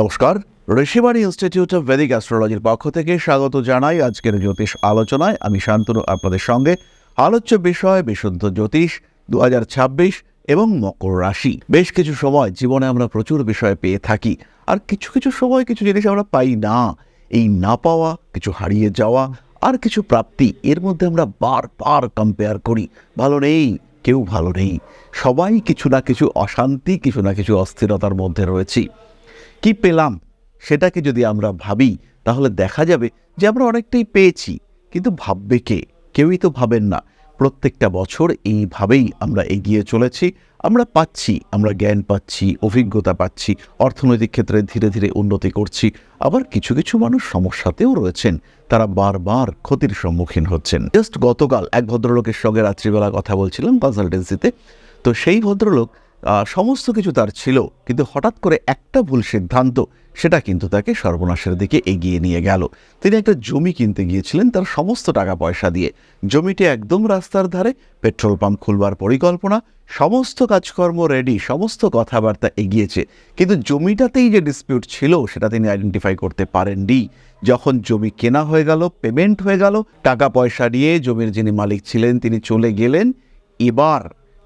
নমস্কার, Rishibani institute of Vedic অ্যাস্ট্রোলজির পক্ষ থেকে স্বাগত জানাই আজকের জ্যোতিষ আলোচনায়। আমি শান্তনু আপনাদের সঙ্গে। আলোচ্য বিষয় বিশুদ্ধ জ্যোতিষ 2026 এবং মকর রাশি। বেশ কিছু সময় জীবনে আমরা প্রচুর বিষয় পেয়ে থাকি, আর কিছু কিছু সময় কিছু জিনিস আমরা পাই না। এই না পাওয়া, কিছু হারিয়ে যাওয়া আর কিছু প্রাপ্তি, এর মধ্যে আমরা বারবার কম্পেয়ার করি। ভালো নেই, কেউ ভালো নেই, সবাই কিছু না কিছু অশান্তি, কিছু না কিছু অস্থিরতার মধ্যে রয়েছি। কি পেলাম সেটাকে যদি আমরা ভাবি, তাহলে দেখা যাবে যে আমরা অনেকটাই পেয়েছি, কিন্তু ভাববে কে? কেউই তো ভাবেন না। প্রত্যেকটা বছর এইভাবেই আমরা এগিয়ে চলেছি। আমরা পাচ্ছি, আমরা জ্ঞান পাচ্ছি, অভিজ্ঞতা পাচ্ছি, অর্থনৈতিক ক্ষেত্রে ধীরে ধীরে উন্নতি করছি। আবার কিছু কিছু মানুষ সমস্যাতেও রয়েছেন, তারা বারবার ক্ষতির সম্মুখীন হচ্ছেন। জাস্ট গতকাল এক ভদ্রলোকের সঙ্গে রাত্রিবেলা কথা বলছিলাম কনসালটেন্সিতে। তো সেই ভদ্রলোক সমস্ত কিছু তার ছিল, কিন্তু হঠাৎ করে একটা ভুল সিদ্ধান্ত, সেটা কিন্তু তাকে সর্বনাশের দিকে এগিয়ে নিয়ে গেল। তিনি একটা জমি কিনতে গিয়েছিলেন তার সমস্ত টাকা পয়সা দিয়ে। জমিটি একদম রাস্তার ধারে, পেট্রোল পাম্প খুলবার পরিকল্পনা, সমস্ত কাজকর্ম রেডি, সমস্ত কথাবার্তা এগিয়েছে, কিন্তু জমিটাতেই যে ডিসপিউট ছিল সেটা তিনি আইডেন্টিফাই করতে পারেননি। যখন জমি কেনা হয়ে গেল, পেমেন্ট হয়ে গেল, টাকা পয়সা নিয়ে জমির যিনি মালিক ছিলেন তিনি চলে গেলেন। এবার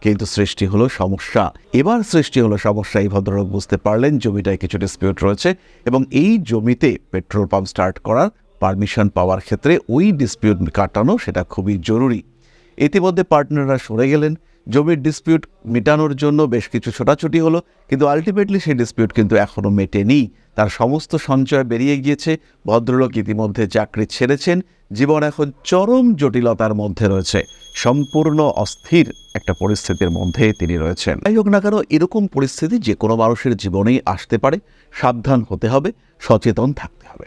কিন্তু সৃষ্টি হলো সমস্যা। এই ভদ্রলোক বুঝতে পারলেন জমিটায় কিছু ডিসপিউট রয়েছে, এবং এই জমিতে পেট্রোল পাম্প স্টার্ট করার পারমিশন পাওয়ার ক্ষেত্রে ওই ডিসপিউট কাটানো সেটা খুবই জরুরি। ইতিমধ্যে পার্টনাররা সরে গেলেন। জমির ডিসপিউট মেটানোর জন্য বেশ কিছু ছোটাছুটি হলো, কিন্তু আলটিমেটলি সেই ডিসপিউট কিন্তু এখনও মেটেনি। তার সমস্ত সঞ্চয় বেরিয়ে গিয়েছে। ভদ্রলোক ইতিমধ্যে চাকরি ছেড়েছেন। জীবন এখন চরম জটিলতার মধ্যে রয়েছে, সম্পূর্ণ অস্থির একটা পরিস্থিতির মধ্যে তিনি রয়েছেন। যাই হোক না কেন, এরকম পরিস্থিতি যে কোনো মানুষের জীবনেই আসতে পারে। সাবধান হতে হবে, সচেতন থাকতে হবে।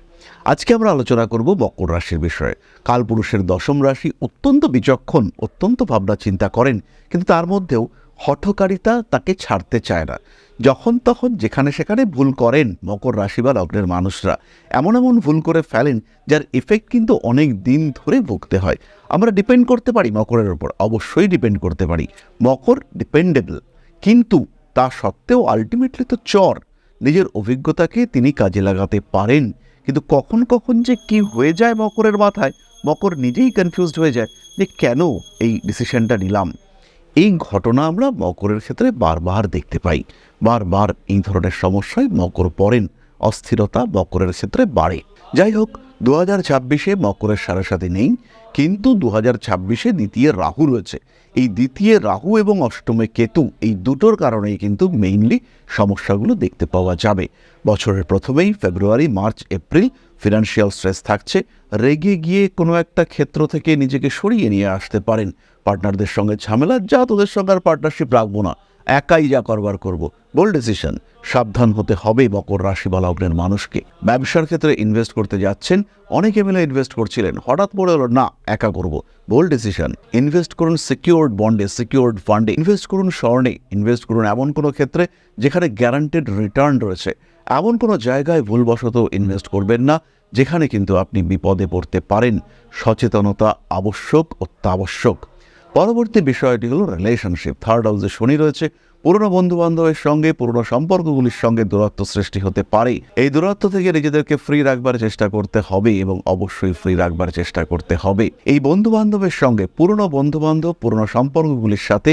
আজকে আমরা আলোচনা করব মকর রাশির বিষয়ে। কালপুরুষের দশম রাশি, অত্যন্ত বিচক্ষণ, অত্যন্ত ভাবনা চিন্তা করেন, কিন্তু তার মধ্যেও হঠকারিতা তাকে ছাড়তে চায় না। যখন তখন যেখানে সেখানে ভুল করেন মকর রাশি বা লগ্নের মানুষরা। এমন এমন ভুল করে ফেলেন যার এফেক্ট কিন্তু অনেক দিন ধরে ভুগতে হয়। আমরা ডিপেন্ড করতে পারি মকরের ওপর, অবশ্যই ডিপেন্ড করতে পারি। মকর ডিপেন্ডেবল, কিন্তু তা সত্ত্বেও আলটিমেটলি তো চর। নিজের অভিজ্ঞতাকে তিনি কাজে লাগাতে পারেন, কিন্তু কখন কখন যে কি হয়ে যায় মকরের মাথায়, মকর নিজেই কনফিউজড হয়ে যায় যে কেন এই ডিসিশনটা নিলাম। এই ঘটনা আমরা মকরের ক্ষেত্রে বারবার দেখতে পাই। বারবার এই ধরনের সমস্যায় মকর পড়েন, অস্থিরতা মকরের ক্ষেত্রে বাড়ে। যাই হোক, 2026-এ মকরের সাথে নেই, কিন্তু 2026-এ দ্বিতীয় রাহু রয়েছে। এই দ্বিতীয় রাহু এবং অষ্টমে কেতু, এই দুটোর কারণেই কিন্তু মেইনলি সমস্যাগুলো দেখতে পাওয়া যাবে। বছরের প্রথমেই ফেব্রুয়ারি, মার্চ, এপ্রিল ফিনান্সিয়াল স্ট্রেস থাকছে। রেগে গিয়ে কোনো একটা ক্ষেত্র থেকে নিজেকে সরিয়ে নিয়ে আসতে পারেন। পার্টনারদের সঙ্গে ঝামেলা, যা তোদের সঙ্গে আর পার্টনারশিপ রাখবো না, একাই যা করবার করবো, বোল্ড ডিসিশন। সাবধান হতে হবে মকর রাশি বা লগ্নের মানুষকে। ব্যবসার ক্ষেত্রে ইনভেস্ট করতে যাচ্ছেন, অনেকে মিলে ইনভেস্ট করছিলেন, হঠাৎ পড়ে হলো না একা করবো, বোল্ড ডিসিশন। ইনভেস্ট করুন সিকিউরড বন্ডে, সিকিউরড ফান্ডে, ইনভেস্ট করুন স্বর্ণে, ইনভেস্ট করুন এমন কোনো ক্ষেত্রে যেখানে গ্যারান্টেড রিটার্ন রয়েছে। এমন কোনো জায়গায় ভুলবশত ইনভেস্ট করবেন না যেখানে কিন্তু আপনি বিপদে পড়তে পারেন। সচেতনতা আবশ্যক, অত্যাবশ্যক। পরবর্তী বিষয়টি হলো রিলেশনশিপ। থার্ড হাউসে শনি রয়েছে। পুরনো বন্ধুবান্ধবের সঙ্গে, পুরনো সম্পর্কগুলির সঙ্গে দূরত্ব সৃষ্টি হতে পারে। এই দূরত্ব থেকে নিজেদেরকে ফ্রি রাখবার চেষ্টা করতে হবে, এবং অবশ্যই ফ্রি রাখবার চেষ্টা করতে হবে। এই বন্ধুবান্ধবের সঙ্গে, পুরনো বন্ধুবান্ধব, পুরনো সম্পর্কগুলির সাথে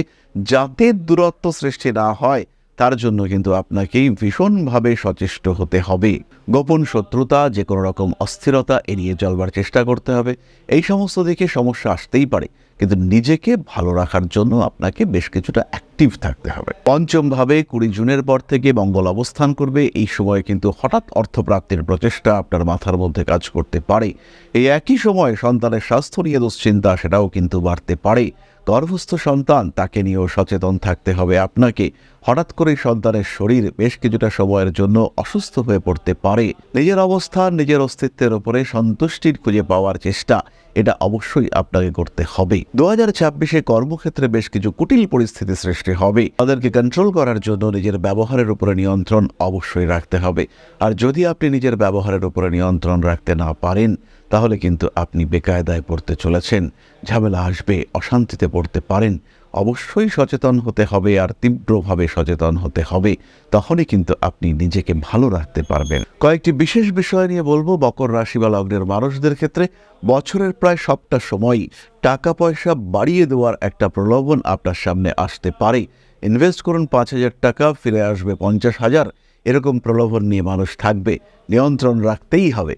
যাতে দূরত্ব সৃষ্টি না হয়, তার জন্য কিন্তু আপনাকেই ভীষণভাবে সচেষ্ট হতে হবে। গোপন শত্রুতা, যে কোনো রকম অস্থিরতা এড়িয়ে চলবার চেষ্টা করতে হবে। এই সমস্ত দিকে সমস্যা আসতেই পারে, কিন্তু নিজেকে ভালো রাখার জন্য আপনাকে বেশ কিছুটা অ্যাক্টিভ থাকতে হবে। পঞ্চমভাবে 20 জুনের পর থেকে মঙ্গল অবস্থান করবে। এই সময় কিন্তু হঠাৎ অর্থপ্রাপ্তির প্রচেষ্টা আপনার মাথার মধ্যে কাজ করতে পারে। এই একই সময় সন্তানের স্বাস্থ্য নিয়ে দুশ্চিন্তা, সেটাও কিন্তু বাড়তে পারে। গর্ভস্থ সন্তান, তাকে নিয়েও সচেতন থাকতে হবে আপনাকে। হঠাৎ করেই সন্তানের শরীর বেশ কিছুটা সময়ের জন্য অসুস্থ হয়ে পড়তে পারে। নিজের অবস্থান, নিজের অস্তিত্বের উপরে সন্তুষ্টির খুঁজে পাওয়ার চেষ্টা, এটা অবশ্যই আপনাকে করতে হবে। 2026-এ কর্মক্ষেত্রে বেশ কিছু কুটিল পরিস্থিতি সৃষ্টি হবে। তাদেরকে কন্ট্রোল করার জন্য নিজের ব্যবহারের উপরে নিয়ন্ত্রণ অবশ্যই রাখতে হবে। আর যদি আপনি নিজের ব্যবহারের উপরে নিয়ন্ত্রণ রাখতে না পারেন, তাহলে কিন্তু আপনি বেকায়দায় পড়তে চলেছেন। ঝামেলা আসবে, অশান্তিতে পড়তে পারেন। অবশ্যই সচেতন হতে হবে, আর তীব্রভাবে সচেতন হতে হবে। তখনই কিন্তু আপনি নিজেকে ভালো রাখতে পারবেন। কয়েকটি বিশেষ বিষয় নিয়ে বলবো। মকর রাশি বা লগ্নের মানুষদের ক্ষেত্রে বছরের প্রায় সবটা সময়ই টাকা পয়সা বাড়িয়ে দেওয়ার একটা প্রলোভন আপনার সামনে আসতে পারে। ইনভেস্ট করুন 5,000 টাকা, ফিরে আসবে 50,000, এরকম প্রলোভন নিয়ে মানুষ থাকবে। নিয়ন্ত্রণ রাখতেই হবে।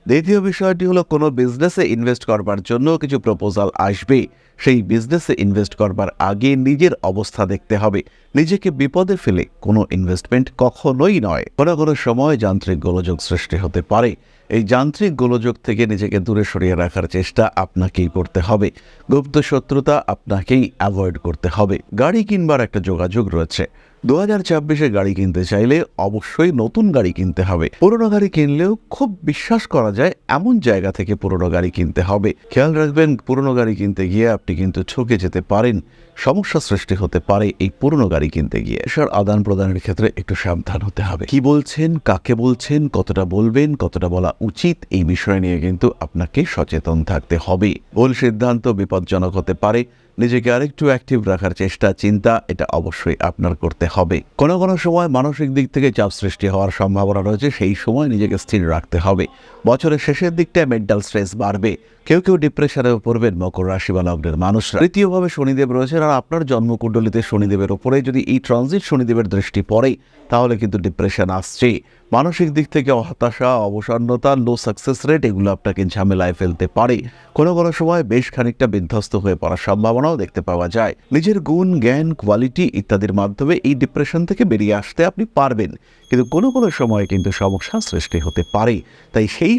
দ্বিতীয় বিষয়টি হলো, কোনো বিজনেসে ইনভেস্ট করবার জন্য কিছু প্রপোজাল আসবে। সেই বিজনেসে ইনভেস্ট করবার আগে নিজের অবস্থা দেখতে হবে। নিজেকে বিপদে ফেলে কোনো ইনভেস্টমেন্ট কখনোই নয়। কোনো কোনো সময় যান্ত্রিক গোলযোগ সৃষ্টি হতে পারে। এই যান্ত্রিক গোলযোগ থেকে নিজেকে দূরে সরিয়ে রাখার চেষ্টা আপনাকেই করতে হবে। গুপ্ত শত্রুতা আপনাকেই অ্যাভয়েড করতে হবে। গাড়ি কিনবার একটা যোগাযোগ রয়েছে। 2024-এ গাড়ি কিনতে চাইলে অবশ্যই নতুন গাড়ি কিনতে হবে। পুরনো গাড়ি কিনলেও খুব বিশ্বাস করা যায় এমন জায়গা থেকে পুরনো গাড়ি কিনতে হবে। খেয়াল রাখবেন, পুরনো গাড়ি কিনতে গিয়ে আপনি কিন্তু ঠকে যেতে পারেন। সমস্যা সৃষ্টি হতে পারে এই পুরনো গাড়ি কিনতে গিয়ে। এসব আদান প্রদানের ক্ষেত্রে একটু সাবধান হতে হবে। কি বলছেন, কাকে বলছেন, কতটা বলবেন, কতটা বলা উচিত, এই বিষয় নিয়ে কিন্তু আপনাকে সচেতন থাকতে হবে। ভুল সিদ্ধান্ত বিপজ্জনক হতে পারে। নিজেকে আরেকটু অ্যাক্টিভ রাখার চেষ্টা, চিন্তা, এটা অবশ্যই আপনার করতে হবে। কোনো কোনো সময় মানসিক দিক থেকে চাপ সৃষ্টি হওয়ার সম্ভাবনা রয়েছে। সেই সময় নিজেকে স্থির রাখতে হবে। বছরের শেষের দিকটায় মেন্টাল স্ট্রেস বাড়বে। কেউ কেউ ডিপ্রেশনেও পড়বেন মকর রাশি বা লগ্নের মানুষরা। তৃতীয়ভাবে শনিদেব রয়েছেন, আর আপনার জন্মকুণ্ডলিতে শনিদেবের ওপরে যদি এই ট্রানজিট শনিদেবের দৃষ্টি পড়ে, তাহলে কিন্তু ডিপ্রেশন আসছে। মানসিক দিক থেকে হতাশা, অবসন্নতা, লো সাকসেস রেট, এগুলো আপনাকে ঝামেলায় ফেলতে পারে। কোনো কোনো সময় বেশ খানিকটা বিধ্বস্ত হয়ে পড়ার সম্ভাবনাও দেখতে পাওয়া যায়। নিজের গুণ, জ্ঞান, কোয়ালিটি ইত্যাদির মাধ্যমে এই ডিপ্রেশন থেকে বেরিয়ে আসতে আপনি পারবেন, কিন্তু কোনো কোনো সময় কিন্তু সমস্যা সৃষ্টি হতে পারে। তাই সেই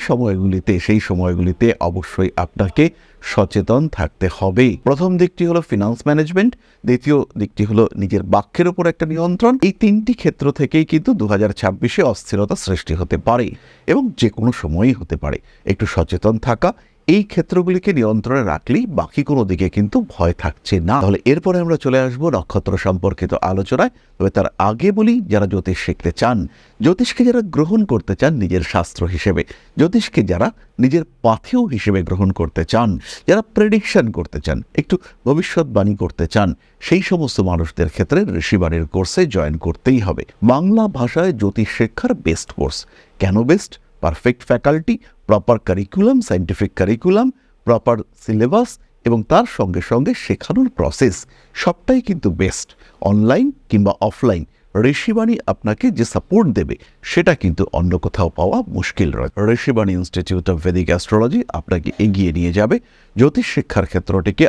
সময়গুলিতে অবশ্যই আপনাকে সচেতন থাকতে হবে। প্রথম দিকটি হলো ফিনান্স ম্যানেজমেন্ট, দ্বিতীয় দিকটি হলো নিজের বাক্যের উপর একটা নিয়ন্ত্রণ। এই তিনটি ক্ষেত্র থেকেই কিন্তু 2026-এ অস্থিরতা সৃষ্টি হতে পারে, এবং যে কোনো সময়ই হতে পারে। একটু সচেতন থাকা, এই ক্ষেত্রগুলিকে নিয়ন্ত্রণে রাখলেই বাকি কোনো দিকে কিন্তু ভয় থাকছে না। তাহলে এরপরে আমরা চলে আসবো নক্ষত্র সম্পর্কিত আলোচনায়। তবে তার আগে বলি, যারা জ্যোতিষ শিখতে চান, জ্যোতিষকে যারা গ্রহণ করতে চান নিজের শাস্ত্র হিসেবে, জ্যোতিষকে যারা নিজের পাথেয় হিসেবে গ্রহণ করতে চান, যারা প্রেডিকশন করতে চান, একটু ভবিষ্যৎবাণী করতে চান, সেই সমস্ত মানুষদের ক্ষেত্রে ঋষিবাণীর কোর্সে জয়েন করতেই হবে। বাংলা ভাষায় জ্যোতিষ শিক্ষার বেস্ট কোর্স। কেন best? Perfect faculty, proper curriculum, scientific curriculum, proper syllabus, এবং তার সঙ্গে সঙ্গে শেখানোর প্রসেস, সবটাই কিন্তু বেস্ট। অনলাইন কিংবা অফলাইন ঋষিবাণী আপনাকে যে সাপোর্ট দেবে, সেটা কিন্তু অন্য কোথাও পাওয়া মুশকিল রয়। Rishibani institute of Vedic astrology আপনাকে এগিয়ে নিয়ে যাবে। জ্যোতিষ শিক্ষার ক্ষেত্রটিকে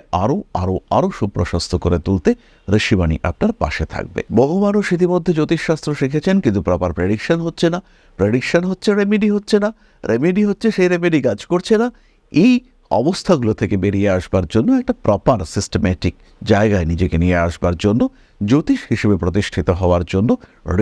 আরও সুপ্রশস্ত করে তুলতে ঋষিবাণী আপনার পাশে থাকবে। বহু মানুষ ইতিমধ্যে জ্যোতিষশাস্ত্র শিখেছেন, কিন্তু প্রপার প্রেডিকশন হচ্ছে না। প্রেডিকশন হচ্ছে, রেমেডি হচ্ছে না। রেমেডি হচ্ছে, সেই রেমেডি কাজ করছে না। এই অবস্থাগুলো থেকে বেরিয়ে আসবার জন্য, একটা প্রপার সিস্টেমেটিক জায়গায় নিজেকে নিয়ে আসবার জন্য, জ্যোতিষ হিসেবে প্রতিষ্ঠিত হওয়ার জন্য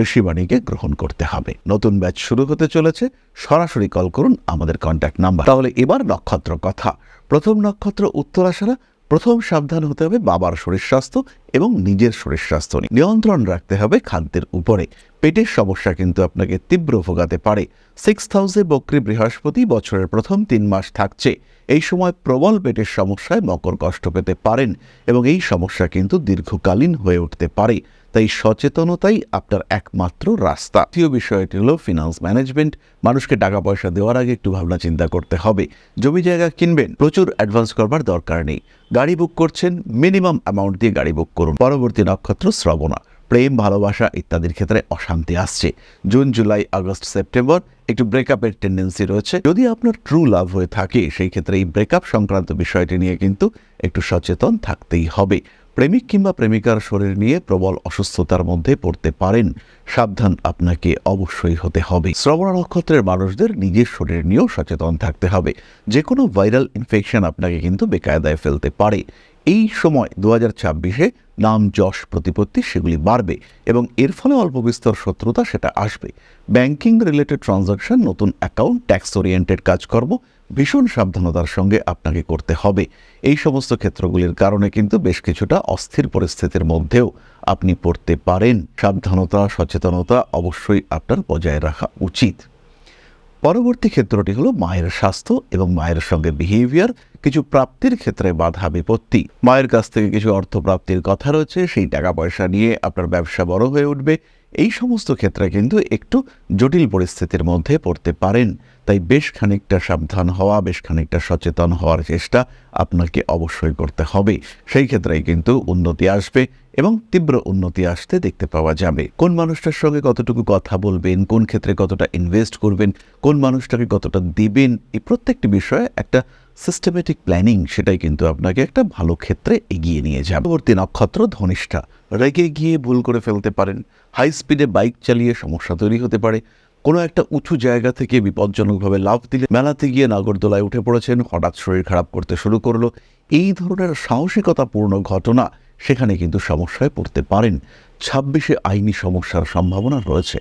ঋষিবাণীকে গ্রহণ করতে হবে। নতুন ব্যাচ শুরু হতে চলেছে। সরাসরি কল করুন আমাদের কন্ট্যাক্ট নাম্বার। তাহলে এবার নক্ষত্র কথা। প্রথম নক্ষত্র উত্তরাষাঢ়া। প্রথম সাবধান হতে হবে বাবার শরীর স্বাস্থ্য এবং নিজের শরীর স্বাস্থ্য নিয়ে। নিয়ন্ত্রণ রাখতে হবে খাদ্যের উপরে। পেটের সমস্যা কিন্তু আপনাকে তীব্র ভোগাতে পারে। 6th হাউসে বক্রী বৃহস্পতি বছরের প্রথম 3 মাস থাকছে। এই সময় প্রবল পেটের সমস্যায় মকর কষ্ট পেতে পারেন, এবং এই সমস্যা কিন্তু দীর্ঘকালীন হয়ে উঠতে পারে। তাই সচেতনতাই আপনার একমাত্র রাস্তা। তৃতীয় বিষয়টি হলো ফিনান্স ম্যানেজমেন্ট। মানুষকে টাকা পয়সা দেওয়ার আগে একটু ভাবনা চিন্তা করতে হবে। জমি জায়গা কিনবেন, প্রচুর অ্যাডভান্স করবার দরকার নেই। গাড়ি বুক করছেন, মিনিমাম অ্যামাউন্ট দিয়ে গাড়ি বুক করুন। পরবর্তী নক্ষত্র শ্রবণা। প্রেম, ভালোবাসা ইত্যাদির ক্ষেত্রে অশান্তি আসছে। জুন, জুলাই, আগস্ট, সেপ্টেম্বর একটু ব্রেকআপের টেন্ডেন্সি রয়েছে। যদি আপনার ট্রু লাভ হয়ে থাকে, সেই ক্ষেত্রে এই ব্রেকআপ সংক্রান্ত বিষয়টি নিয়ে কিন্তু একটু সচেতন থাকতেই হবে। প্রেমিক কিংবা প্রেমিকার শরীর নিয়ে প্রবল অসুস্থতার মধ্যে পড়তে পারেন। সাবধান আপনাকে অবশ্যই হতে হবে। শ্রবণ নক্ষত্রের মানুষদের নিজের শরীর নিয়েও সচেতন থাকতে হবে। যে কোনো ভাইরাল ইনফেকশন আপনাকে কিন্তু বেকায়দায় ফেলতে পারে। এই সময় 2026-এ নাম, যশ, প্রতিপত্তি সেগুলি বাড়বে, এবং এর ফলে অল্প বিস্তর শত্রুতা সেটা আসবে। ব্যাংকিং রিলেটেড ট্রানজাকশন, নতুন অ্যাকাউন্ট, ট্যাক্স ওরিয়েন্টেড কাজকর্ম ভীষণ সাবধানতার সঙ্গে আপনাকে করতে হবে। এই সমস্ত ক্ষেত্রগুলির কারণে কিন্তু বেশ কিছুটা অস্থির পরিস্থিতির মধ্যেও আপনি পড়তে পারেন। সাবধানতা, সচেতনতা অবশ্যই আপনার বজায় রাখা উচিত। পরবর্তী ক্ষেত্রটি হলো মায়ের স্বাস্থ্য এবং মায়ের সঙ্গে বিহেভিয়ার, কিছু প্রাপ্তির ক্ষেত্রে বাধা বিপত্তি। মায়ের কাছ থেকে কিছু অর্থ প্রাপ্তির কথা রয়েছে, সেই টাকা পয়সা নিয়ে আপনার ব্যবসা বড় হয়ে উঠবে। এই সমস্ত ক্ষেত্রে কিন্তু একটু জটিল পরিস্থিতির মধ্যে পড়তে পারেন, তাই বেশ খানিকটা সাবধান হওয়া, বেশ খানিকটা সচেতন হওয়ার চেষ্টা আপনাকে অবশ্যই করতে হবে। সেই ক্ষেত্রেই কিন্তু উন্নতি আসবে এবং তীব্র উন্নতি আসতে দেখতে পাওয়া যাবে। কোন মানুষটার সঙ্গে কতটুকু কথা বলবেন, কোন ক্ষেত্রে কতটা ইনভেস্ট করবেন, কোন মানুষটাকে কতটা দিবেন, এই প্রত্যেকটি বিষয়ে একটা সিস্টেমেটিক প্ল্যানিং, সেটাই কিন্তু আপনাকে একটা ভালো ক্ষেত্রে এগিয়ে নিয়ে যাবে। পরবর্তী নক্ষত্র ধনিষ্ঠা। রেগে গিয়ে ভুল করে ফেলতে পারেন, হাই স্পিডে বাইক চালিয়ে সমস্যা তৈরি হতে পারে, কোনো একটা উঁচু জায়গা থেকে বিপজ্জনকভাবে লাফ দিলে, মেলাতে গিয়ে নাগরদোলায় উঠে পড়েছেন, হঠাৎ শরীর খারাপ করতে শুরু করলো, এই ধরনের সাহসিকতাপূর্ণ ঘটনা, সেখানে কিন্তু সমস্যায় পড়তে পারেন। 26-এ আইনি সমস্যার সম্ভাবনা রয়েছে।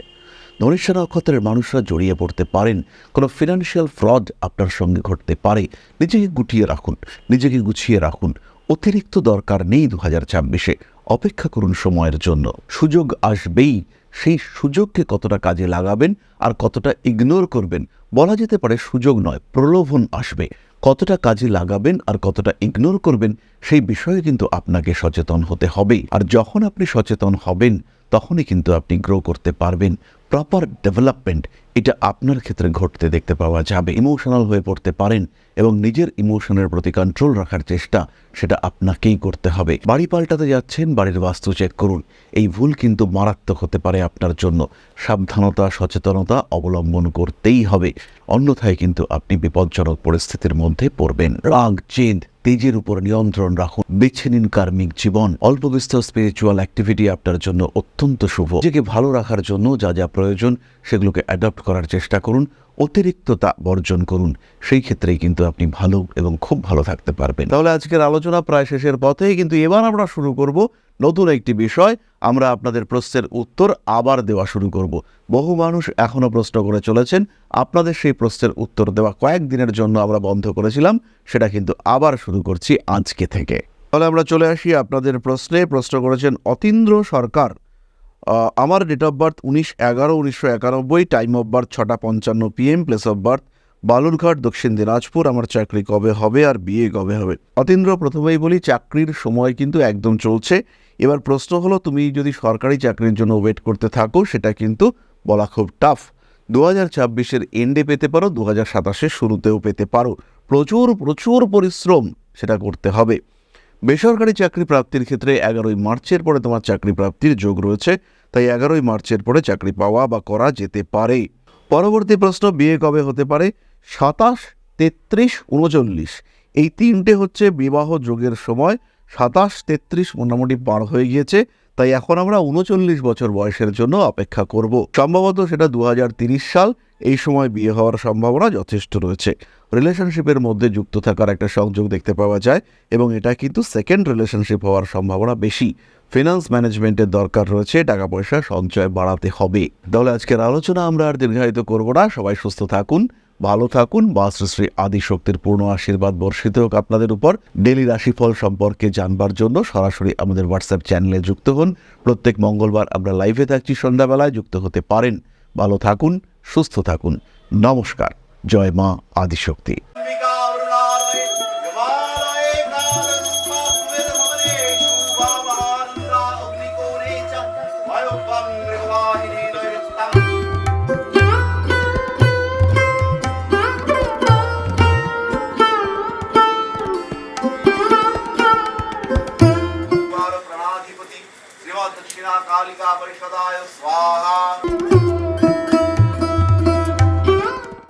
ধনিষ্ঠা নক্ষত্রের মানুষরা জড়িয়ে পড়তে পারেন, কোনো ফিনান্সিয়াল ফ্রড আপনার সঙ্গে ঘটতে পারে। নিজেকে গুটিয়ে রাখুন, নিজেকে গুছিয়ে রাখুন। অতিরিক্ত দরকার নেই 2026-এ, অপেক্ষা করুন সময়ের জন্য। সুযোগ আসবেই, সেই সুযোগকে কতটা কাজে লাগাবেন আর কতটা ইগনোর করবেন, বলা যেতে পারে সুযোগ নয়, প্রলোভন আসবে। কতটা কাজে লাগাবেন আর কতটা ইগনোর করবেন, সেই বিষয়ে কিন্তু আপনাকে সচেতন হতে হবে। আর যখন আপনি সচেতন হবেন, তখনই কিন্তু আপনি গ্রো করতে পারবেন। প্রপার ডেভেলপমেন্ট, এটা আপনার ক্ষেত্রে ঘটতে দেখতে পাওয়া যাবে। ইমোশনাল হয়ে পড়তে পারেন এবং নিজের ইমোশনের প্রতি কন্ট্রোল রাখার চেষ্টা, সেটা আপনাকেই করতে হবে। বাড়ি পাল্টাতে যাচ্ছেন, বাড়ির বাস্তু চেক করুন। এই ভুল কিন্তু মারাত্মক হতে পারে আপনার জন্য। সাবধানতা, সচেতনতা অবলম্বন করতেই হবে, অন্যথায় কিন্তু আপনি বিপজ্জনক পরিস্থিতির মধ্যে পড়বেন। রাগ, জেদ, তেজের উপর নিয়ন্ত্রণ রাখুন। বেছে নিন কার্মিক জীবন। অল্প বিস্তর স্পিরিচুয়াল অ্যাক্টিভিটি আপনার জন্য অত্যন্ত শুভ। নিজেকে ভালো রাখার জন্য যা যা প্রয়োজন, সেগুলোকে অ্যাডপ্ট করার চেষ্টা করুন। অতিরিক্ততা বর্জন করুন, সেই ক্ষেত্রেই কিন্তু আপনি ভালো এবং খুব ভালো থাকতে পারবেন। তাহলে আজকের আলোচনা প্রায় শেষের পথে, কিন্তু এবার আমরা শুরু করব নতুন একটি বিষয়। আমরা আপনাদের প্রশ্নের উত্তর আবার দেওয়া শুরু করব। বহু মানুষ এখনও প্রশ্ন করে চলেছেন, আপনাদের সেই প্রশ্নের উত্তর দেওয়া কয়েকদিনের জন্য আমরা বন্ধ করেছিলাম, সেটা কিন্তু আবার শুরু করছি আজকে থেকে। তাহলে আমরা চলে আসি আপনাদের প্রশ্নে। প্রশ্ন করেছেন অতীন্দ্র সরকার। আমার date of birth 19/11/1991, time of birth 6:55 PM, place of birth Balurghat, Dakshin Dinajpur. আমার চাকরি কবে হবে আর বিয়ে কবে হবে? অতীন্দ্র, প্রথমেই বলি, চাকরির সময় কিন্তু একদম চলছে। এবার প্রশ্ন হলো, তুমি যদি সরকারি চাকরির জন্য ওয়েট করতে থাকো, সেটা কিন্তু বলা খুব টাফ। 2026-এর এন্ডে পেতে পারো, 2027-এর শুরুতেও পেতে পারো। প্রচুর প্রচুর পরিশ্রম সেটা করতে হবে। বেসরকারি চাকরি প্রাপ্তির ক্ষেত্রে 11ই মার্চের পরে তোমার চাকরি প্রাপ্তির যোগ রয়েছে, তাই 11ই মার্চের পরে চাকরি পাওয়া বা করা যেতে পারে। পরবর্তী প্রশ্ন, বিয়ে কবে হতে পারে? 27, 33, 39, এই তিনটে হচ্ছে বিবাহ যোগের সময়। 27, 33 মোটামুটি পার হয়ে গিয়েছে, তাই এখন আমরা 39 বছর বয়সের জন্য অপেক্ষা করব। সম্ভবত সেটা 2030 সাল, এই সময় বিয়ে হওয়ার সম্ভাবনা যথেষ্ট রয়েছে। রিলেশনশিপের মধ্যে যুক্ত থাকার একটা সংযোগ দেখতে পাওয়া যায় এবং এটা কিন্তু সেকেন্ড রিলেশনশিপ হওয়ার সম্ভাবনা বেশি। ফিনান্স ম্যানেজমেন্টের দরকার রয়েছে, টাকা পয়সা সঞ্চয় বাড়াতে হবে। তাহলে আজকের আলোচনা আমরা আর দীর্ঘায়িত করব না। সবাই সুস্থ থাকুন, ভালো থাকুন। বা শ্রী আদিশক্তির পূর্ণ আশীর্বাদ বর্ষিত হোক আপনাদের উপর। ডেলি রাশিফল সম্পর্কে জানবার জন্য সরাসরি আমাদের হোয়াটসঅ্যাপ চ্যানেলে যুক্ত হন। প্রত্যেক মঙ্গলবার আমরা লাইভে থাকছি সন্ধ্যাবেলায়, যুক্ত হতে পারেন। ভালো থাকুন, সুস্থ থাকুন। নমস্কার। জয় মা আদিশক্তি।